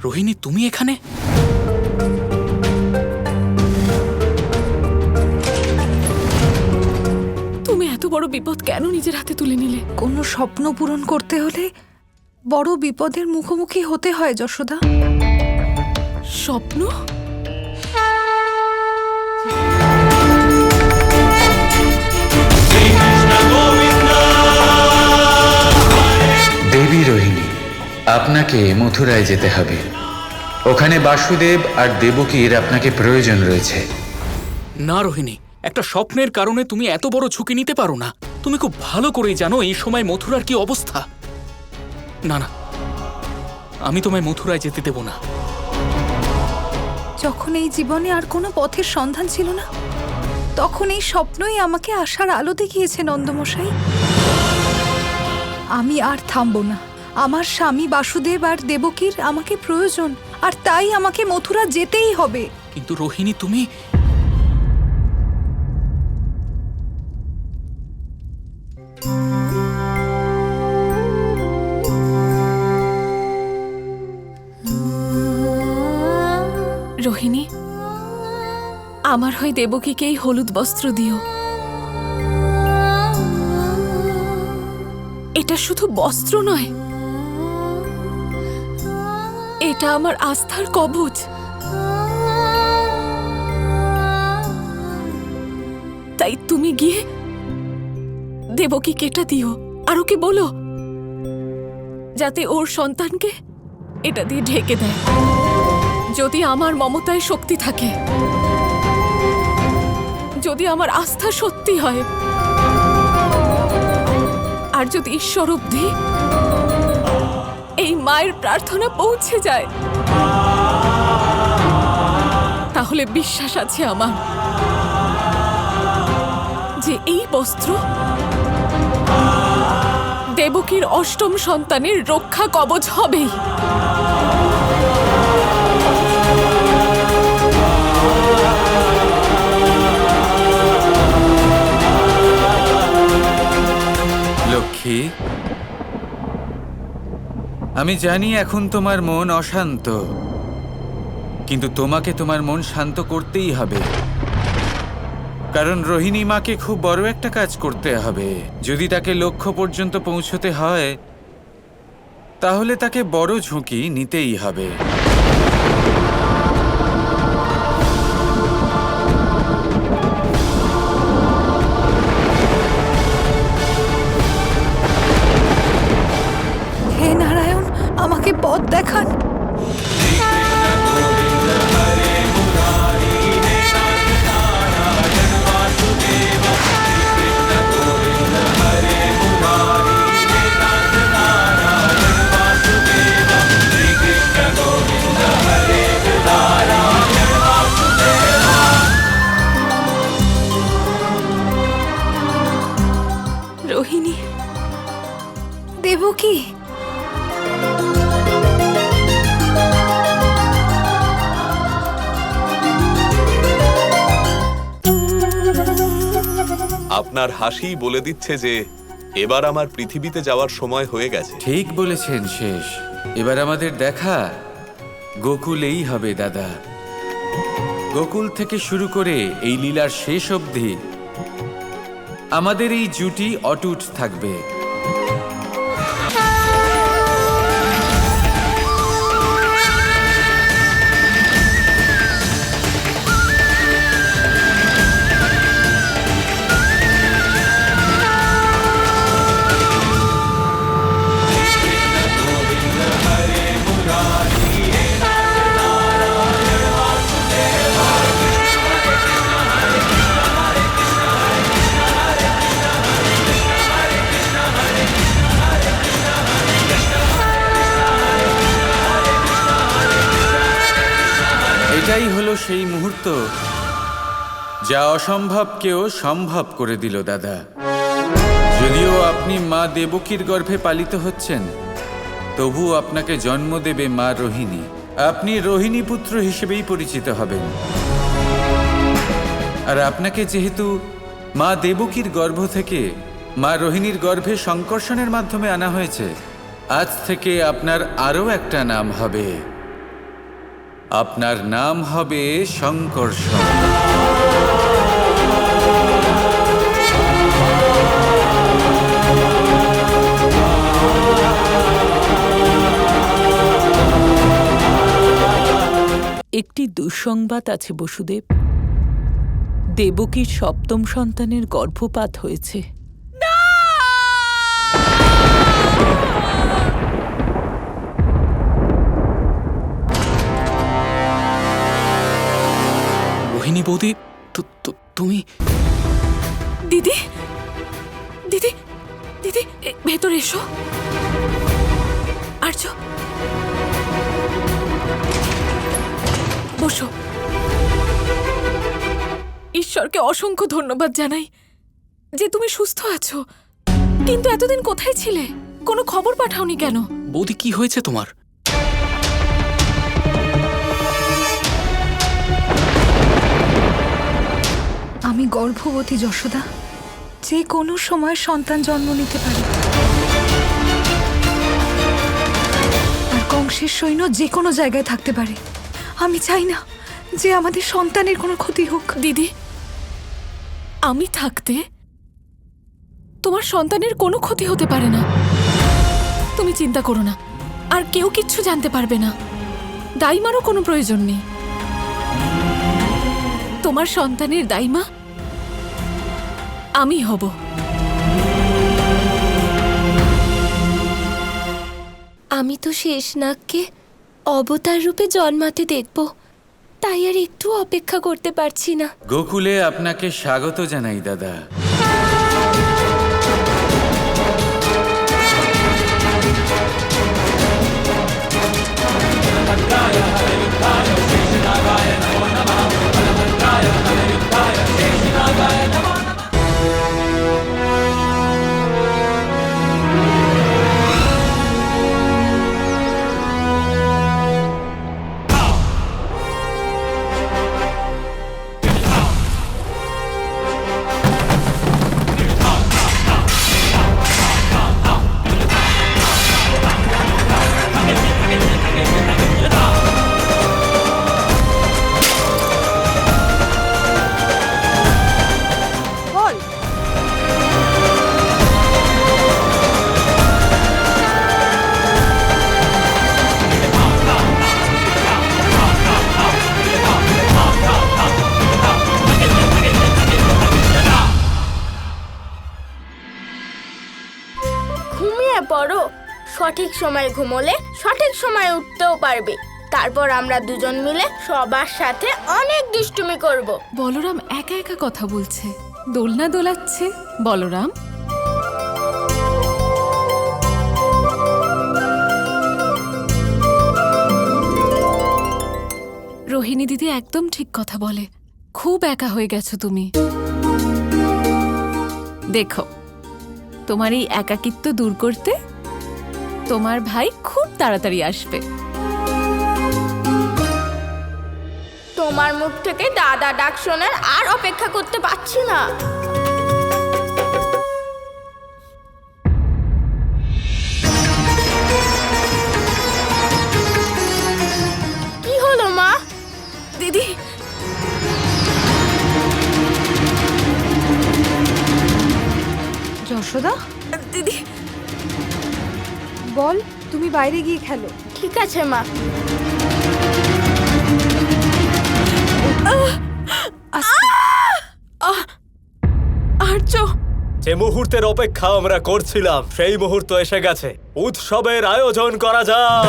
রোহিণী, তুমি এখানে? তুমি এত বড় বিপদ কেন নিজের হাতে তুলে নিলে? কোনো স্বপ্ন পূরণ করতে হলে বড় বিপদের মুখোমুখি হতে হয় যশোদা। স্বপ্ন? দেবী রোহিণী, আপনাকে মথুরায় যেতে হবে। ওখানে বাসুদেব আর দেবকীর আপনাকে প্রয়োজন রয়েছে। না রোহিণী, একটা স্বপ্নের কারণে তুমি এত বড় ঝুঁকি নিতে পারো না। তুমি খুব ভালো করেই জানো এই সময় মথুরার কি অবস্থা। না না, আমি তোমায় মথুরায় যেতে দেব না। যখন এই জীবনে আর কোনো পথের সন্ধান ছিল না, তখন এই স্বপ্নই আমাকে আশার আলো দেখিয়েছে নন্দমশাই। আমি আর থামবো না। আমার স্বামী বাসুদেব আর দেবকীর আমাকে প্রয়োজন, আর তাই আমাকে মথুরা যেতেই হবে। কিন্তু রোহিণী, তুমি রোহিণী, আমার হয়ে দেবকীকে এই হলুদ বস্ত্র দিও। এটা শুধু বস্ত্র নয়, এটা আমার আস্থার কবচ। তাই তুমি গিয়ে দেবকীকে এটা দিও, আর ওকে বলো যাতে ওর সন্তানকে এটা দিয়ে ঢেকে দেয়। যদি আমার মমতায় শক্তি থাকে, যদি আমার আস্থা সত্যি হয়, আর যদি ঈশ্বর অবধি এই মায়ের প্রার্থনা পৌঁছে যায়, তাহলে বিশ্বাস আছে আমার যে এই বস্ত্র দেবকীর অষ্টম সন্তানের রক্ষা কবচ হবেই। লক্ষ্মী, আমি জানি এখন তোমার মন অশান্ত, কিন্তু তোমাকে তোমার মন শান্ত করতেই হবে। কারণ রোহিণী মাকে খুব বড় একটা কাজ করতে হবে। যদি তাকে লক্ষ্য পর্যন্ত পৌঁছতে হয়, তাহলে তাকে বড় ঝুঁকি নিতেই হবে। হে নারায়ণ, আমাকে পথ দেখান। রোহিণী, দেবকী, আপনার হাসি বলে দিচ্ছে যে এবার আমার পৃথিবীতে যাওয়ার সময় হয়ে গেছে। ঠিক বলেছেন শেষ। এবার আমাদের দেখা গোকুলেই হবে দাদা। গোকুল থেকে শুরু করে এই লীলার শেষ অবধি আমাদের এই জুটি অটুট থাকবে। এটাই হলো সেই মুহূর্ত যা অসম্ভবকেও সম্ভব করে দিল দাদা। যদিও আপনি মা দেবকীর গর্ভে পালিত হচ্ছেন, তবুও আপনাকে জন্ম দেবে মা রোহিণী। আপনি রোহিণী পুত্র হিসেবেই পরিচিত হবেন। আর আপনাকে যেহেতু মা দেবকীর গর্ভ থেকে মা রোহিণীর গর্ভে সংকর্ষণের মাধ্যমে আনা হয়েছে, আজ থেকে আপনার আরও একটা নাম হবে আপনার নাম হবে শঙ্কর্ষণ। একটি দুঃসংবাদ আছে বসুদেব। দেবকীর সপ্তম সন্তানের গর্ভপাত হয়েছে। রোহিণী বৌদি, তুমি দিদি দিদি দিদি ভেতরে এসো। আর্য, বসো। ঈশ্বরকে অসংখ্য ধন্যবাদ জানাই যে তুমি সুস্থ আছো। কিন্তু এতদিন কোথায় ছিলে? কোনো খবর পাঠাওনি কেন? বৌদি, কি হয়েছে তোমার? আমি গর্ভবতী যশোদা, যে কোনো সময় সন্তান জন্ম নিতে পারে। আর কংসের সৈন্য যে কোনো জায়গায় থাকতে পারে। আমি চাই না যে আমাদের সন্তানের কোনো ক্ষতি হোক। দিদি, আমি থাকতে তোমার সন্তানের কোনো ক্ষতি হতে পারে না। তুমি চিন্তা করো না, আর কেউ কিচ্ছু জানতে পারবে না। দাইমারও কোনো প্রয়োজন নেই। তোমার সন্তানের দাইমা আমি হব। আমি তো শেষনাগকে অবতার রূপে জন্মাতে দেখব, তাই আর একটু অপেক্ষা করতে পারছি না। গোকুলে আপনাকে স্বাগত জানাই দাদা। ঘুমিয়ে পড়ো। সঠিক সময় ঘুমোলে সঠিক সময় উঠতেও পারবে। তারপর আমরা দুজন মিলে সবার সাথে অনেক দুষ্টুমি করব। বলরাম একা একা কথা বলছে, দোলনা দোলাচ্ছে। বলরাম, রোহিণী দিদি একদম ঠিক কথা বলে। খুব একা হয়ে গেছো তুমি। দেখো, তোমার এই একাকিত্ব দূর করতে তোমার ভাই খুব তাড়াতাড়ি আসবে। তোমার মুখ থেকে দাদা ডাক শোনার আর অপেক্ষা করতে পারছি না। কি হলো মা? দিদি, যশোদা, দিদি, বল, তুমি বাইরে গিয়ে খেলো। ঠিক আছে মা। আর্য, যে মুহূর্তের অপেক্ষা আমরা করছিলাম সেই মুহূর্ত এসে গেছে। উৎসবের আয়োজন করা যাক।